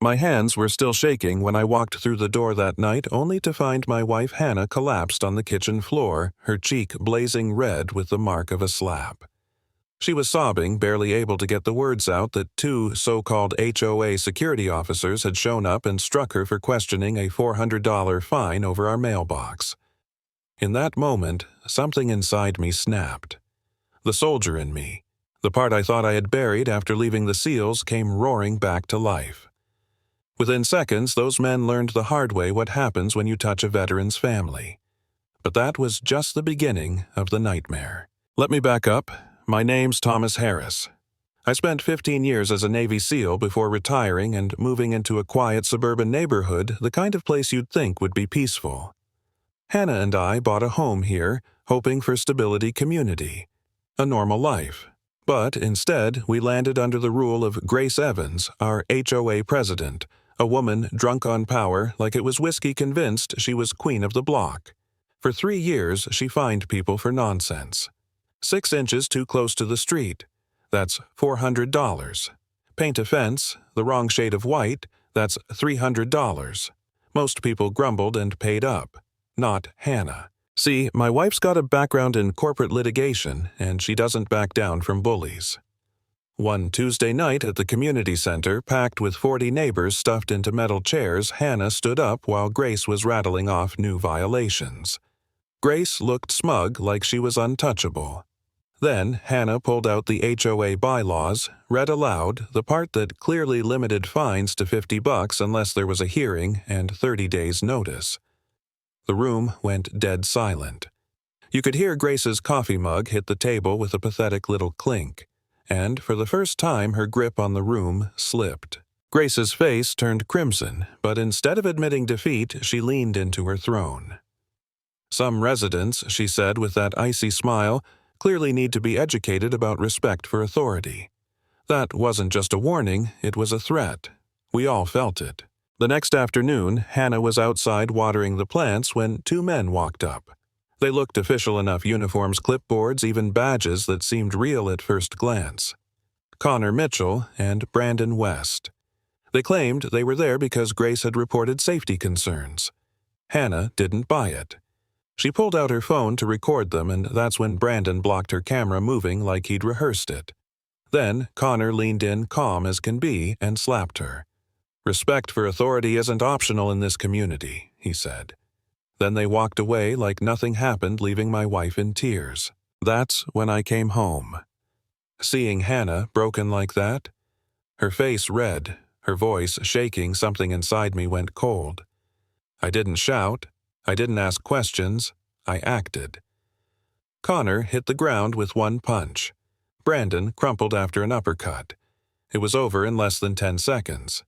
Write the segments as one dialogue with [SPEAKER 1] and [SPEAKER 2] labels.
[SPEAKER 1] My hands were still shaking when I walked through the door that night, only to find my wife Hannah collapsed on the kitchen floor, her cheek blazing red with the mark of a slap. She was sobbing, barely able to get the words out that two so-called HOA security officers had shown up and struck her for questioning a $400 fine over our mailbox. In that moment, something inside me snapped. The soldier in me, the part I thought I had buried after leaving the SEALs, came roaring back to life. Within seconds, those men learned the hard way what happens when you touch a veteran's family. But that was just the beginning of the nightmare. Let me back up. My name's Thomas Harris. I spent 15 years as a Navy SEAL before retiring and moving into a quiet suburban neighborhood, the kind of place you'd think would be peaceful. Hannah and I bought a home here, hoping for stability, community, a normal life. But instead, we landed under the rule of Grace Evans, our HOA president, a woman drunk on power like it was whiskey, convinced she was queen of the block. For 3 years, she fined people for nonsense. 6 inches too close to the street. That's $400. Paint a fence, the wrong shade of white, that's $300. Most people grumbled and paid up. Not Hannah. See, my wife's got a background in corporate litigation, and she doesn't back down from bullies. One Tuesday night at the community center, packed with 40 neighbors stuffed into metal chairs, Hannah stood up while Grace was rattling off new violations. Grace looked smug, like she was untouchable. Then Hannah pulled out the HOA bylaws, read aloud the part that clearly limited fines to $50 unless there was a hearing and 30 days' notice. The room went dead silent. You could hear Grace's coffee mug hit the table with a pathetic little clink, and for the first time her grip on the room slipped. Grace's face turned crimson, but instead of admitting defeat, she leaned into her throne. Some residents, she said with that icy smile, clearly need to be educated about respect for authority. That wasn't just a warning, it was a threat. We all felt it. The next afternoon, Hannah was outside watering the plants when 2 men walked up. They looked official enough: uniforms, clipboards, even badges that seemed real at first glance. Connor Mitchell and Brandon West. They claimed they were there because Grace had reported safety concerns. Hannah didn't buy it. She pulled out her phone to record them, and that's when Brandon blocked her camera moving like he'd rehearsed it. Then Connor leaned in, calm as can be, and slapped her. "Respect for authority isn't optional in this community," he said. Then they walked away like nothing happened, leaving my wife in tears. That's when I came home. Seeing Hannah broken like that, her face red, her voice shaking, something inside me went cold. I didn't shout. I didn't ask questions. I acted. Connor hit the ground with 1 punch. Brandon crumpled after an uppercut. It was over in less than 10 seconds.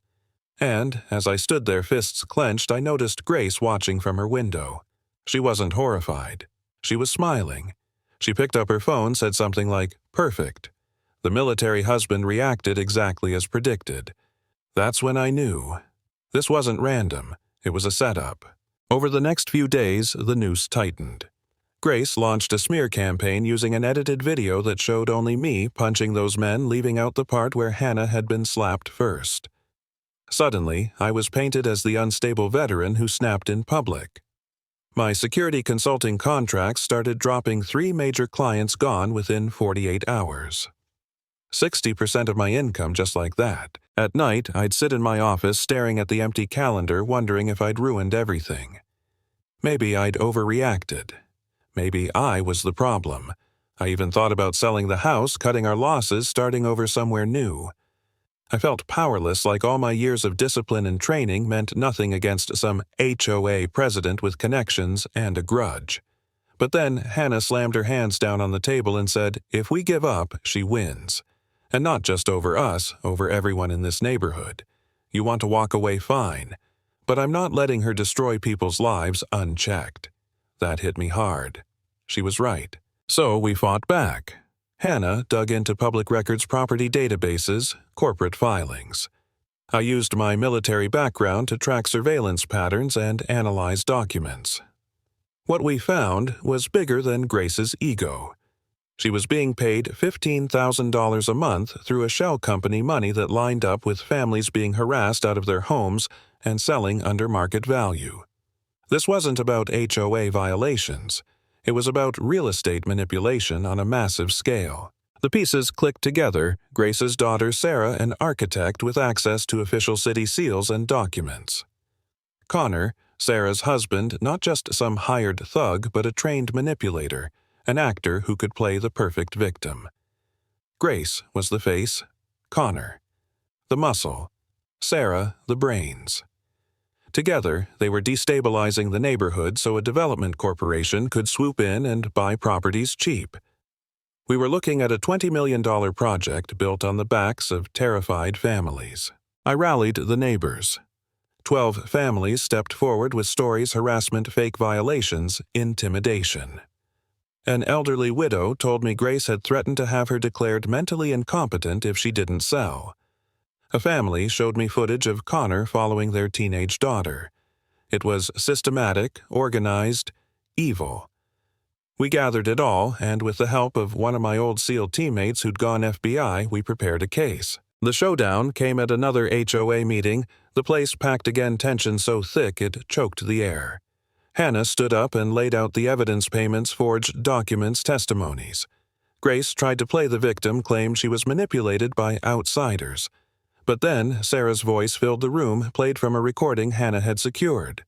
[SPEAKER 1] And, as I stood there, fists clenched, I noticed Grace watching from her window. She wasn't horrified. She was smiling. She picked up her phone, said something like, "Perfect." The military husband reacted exactly as predicted. That's when I knew. This wasn't random. It was a setup. Over the next few days, the noose tightened. Grace launched a smear campaign using an edited video that showed only me punching those men, leaving out the part where Hannah had been slapped first. Suddenly, I was painted as the unstable veteran who snapped in public. My security consulting contracts started dropping. 3 major clients gone within 48 hours. 60% of my income just like that. At night, I'd sit in my office staring at the empty calendar, wondering if I'd ruined everything. Maybe I'd overreacted. Maybe I was the problem. I even thought about selling the house, cutting our losses, starting over somewhere new. I felt powerless, like all my years of discipline and training meant nothing against some HOA president with connections and a grudge. But then Hannah slammed her hands down on the table and said, "If we give up, she wins. And not just over us, over everyone in this neighborhood. You want to walk away, fine. But I'm not letting her destroy people's lives unchecked." That hit me hard. She was right. So we fought back. Hannah dug into public records property databases, corporate filings. I used my military background to track surveillance patterns and analyze documents. What we found was bigger than Grace's ego. She was being paid $15,000 a month through a shell company, money that lined up with families being harassed out of their homes and selling under market value. This wasn't about HOA violations. It was about real estate manipulation on a massive scale. The pieces clicked together: Grace's daughter Sarah, an architect with access to official city seals and documents. Connor, Sarah's husband, not just some hired thug, but a trained manipulator, an actor who could play the perfect victim. Grace was the face, Connor the muscle, Sarah the brains. Together, they were destabilizing the neighborhood so a development corporation could swoop in and buy properties cheap. We were looking at a $20 million project built on the backs of terrified families. I rallied the neighbors. 12 families stepped forward with stories: harassment, fake violations, intimidation. An elderly widow told me Grace had threatened to have her declared mentally incompetent if she didn't sell. A family showed me footage of Connor following their teenage daughter. It was systematic, organized, evil. We gathered it all, and with the help of one of my old SEAL teammates who'd gone FBI, we prepared a case. The showdown came at another HOA meeting, the place packed again, tension so thick it choked the air. Hannah stood up and laid out the evidence: payments, forged documents, testimonies. Grace tried to play the victim, claimed she was manipulated by outsiders. But then Sarah's voice filled the room, played from a recording Hannah had secured.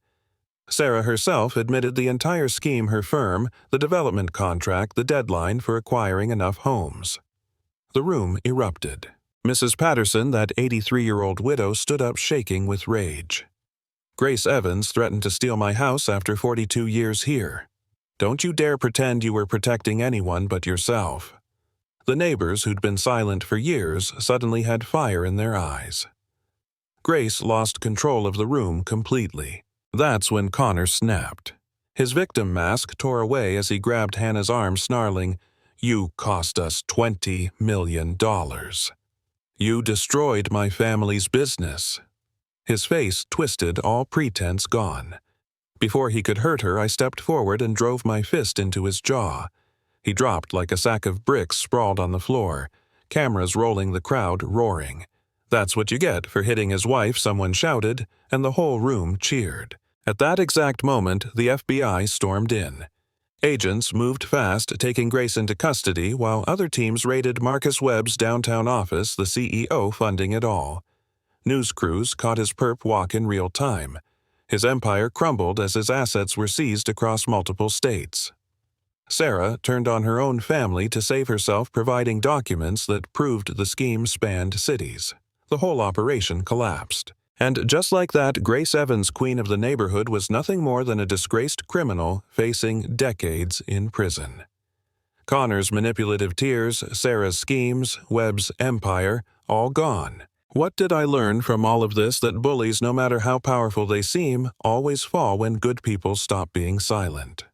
[SPEAKER 1] Sarah herself admitted the entire scheme: her firm, the development contract, the deadline for acquiring enough homes. The room erupted. Mrs. Patterson, that 83-year-old widow, stood up shaking with rage. Grace Evans threatened to steal my house after 42 years here. Don't you dare pretend you were protecting anyone but yourself. The neighbors, who'd been silent for years, suddenly had fire in their eyes. Grace lost control of the room completely. That's when Connor snapped. His victim mask tore away as he grabbed Hannah's arm, snarling, "You cost us $20 million. You destroyed my family's business." His face twisted, all pretense gone. Before he could hurt her, I stepped forward and drove my fist into his jaw. He dropped like a sack of bricks, sprawled on the floor, cameras rolling, the crowd roaring. "That's what you get for hitting his wife," someone shouted, and the whole room cheered. At that exact moment, the FBI stormed in. Agents moved fast, taking Grace into custody, while other teams raided Marcus Webb's downtown office, the CEO funding it all. News crews caught his perp walk in real time. His empire crumbled as his assets were seized across multiple states. Sarah turned on her own family to save herself, providing documents that proved the scheme spanned cities. The whole operation collapsed. And just like that, Grace Evans, queen of the neighborhood, was nothing more than a disgraced criminal facing decades in prison. Connor's manipulative tears, Sarah's schemes, Webb's empire, all gone. What did I learn from all of this? That bullies, no matter how powerful they seem, always fall when good people stop being silent.